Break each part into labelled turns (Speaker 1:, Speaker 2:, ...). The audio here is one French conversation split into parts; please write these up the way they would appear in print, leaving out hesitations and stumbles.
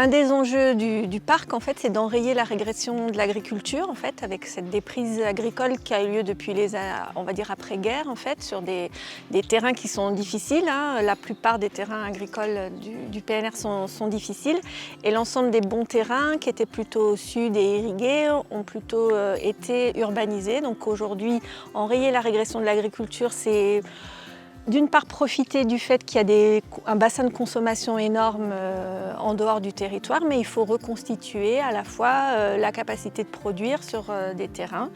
Speaker 1: Un des enjeux du parc, en fait, c'est d'enrayer la régression de l'agriculture, en fait, avec cette déprise agricole qui a eu lieu depuis on va dire après-guerre, en fait, sur des terrains qui sont difficiles. Hein. La plupart des terrains agricoles du PNR sont difficiles, et l'ensemble des bons terrains qui étaient plutôt au sud et irrigués ont plutôt été urbanisés. Donc aujourd'hui, enrayer la régression de l'agriculture, c'est d'une part profiter du fait qu'il y a un bassin de consommation énorme en dehors du territoire, mais il faut reconstituer à la fois la capacité de produire sur des terrains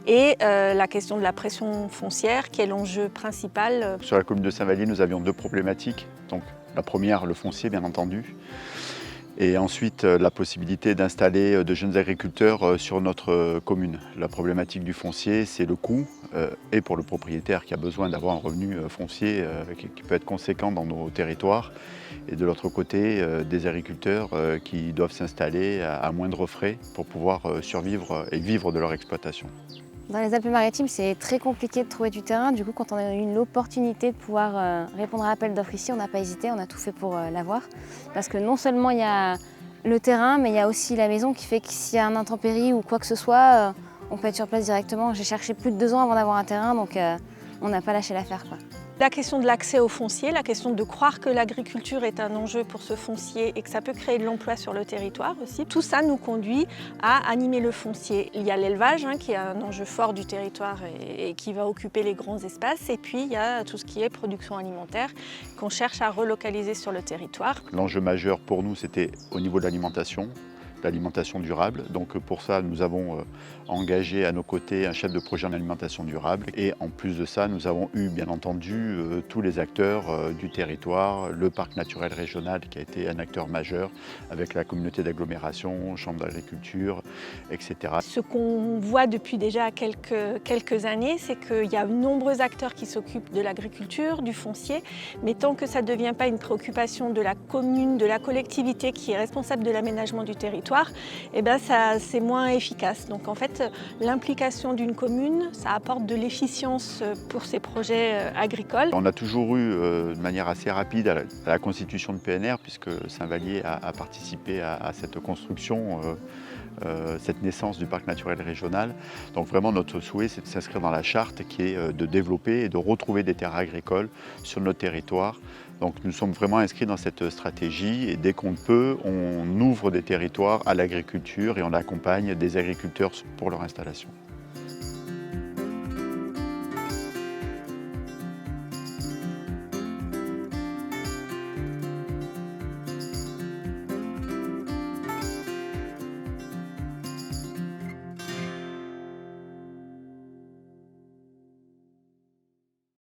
Speaker 1: et la question de la pression foncière qui est l'enjeu principal.
Speaker 2: Sur la commune de Saint-Vallier, nous avions deux problématiques. Donc, la première, le foncier bien entendu, et ensuite la possibilité d'installer de jeunes agriculteurs sur notre commune. La problématique du foncier, c'est le coût, et pour le propriétaire qui a besoin d'avoir un revenu foncier qui peut être conséquent dans nos territoires, et de l'autre côté des agriculteurs qui doivent s'installer à moindre frais pour pouvoir survivre et vivre de leur exploitation.
Speaker 3: Dans les Alpes-Maritimes, c'est très compliqué de trouver du terrain. Du coup, quand on a eu l'opportunité de pouvoir répondre à l'appel d'offres ici, on n'a pas hésité, on a tout fait pour l'avoir. Parce que non seulement il y a le terrain, mais il y a aussi la maison qui fait que s'il y a un intempérie ou quoi que ce soit, on peut être sur place directement. J'ai cherché plus de 2 ans avant d'avoir un terrain, donc on n'a pas lâché l'affaire, quoi.
Speaker 1: La question de l'accès au foncier, la question de croire que l'agriculture est un enjeu pour ce foncier et que ça peut créer de l'emploi sur le territoire aussi, tout ça nous conduit à animer le foncier. Il y a l'élevage qui est un enjeu fort du territoire et qui va occuper les grands espaces, et puis il y a tout ce qui est production alimentaire qu'on cherche à relocaliser sur le territoire.
Speaker 2: L'enjeu majeur pour nous, c'était au niveau de l'alimentation durable. Donc pour ça, nous avons engagé à nos côtés un chef de projet en alimentation durable. Et en plus de ça, nous avons eu bien entendu tous les acteurs du territoire, le parc naturel régional qui a été un acteur majeur avec la communauté d'agglomération, chambre d'agriculture, etc.
Speaker 1: Ce qu'on voit depuis déjà quelques années, c'est qu'il y a de nombreux acteurs qui s'occupent de l'agriculture, du foncier, mais tant que ça ne devient pas une préoccupation de la commune, de la collectivité qui est responsable de l'aménagement du territoire, eh ben c'est moins efficace. Donc en fait, l'implication d'une commune, ça apporte de l'efficience pour ces projets agricoles.
Speaker 2: On a toujours eu de manière assez rapide à la constitution de PNR, puisque Saint-Vallier a participé à cette construction, cette naissance du parc naturel régional. Donc vraiment notre souhait, c'est de s'inscrire dans la charte qui est de développer et de retrouver des terres agricoles sur notre territoire. Donc nous sommes vraiment inscrits dans cette stratégie, et dès qu'on peut, on ouvre des territoires à l'agriculture et on accompagne des agriculteurs pour leur installation.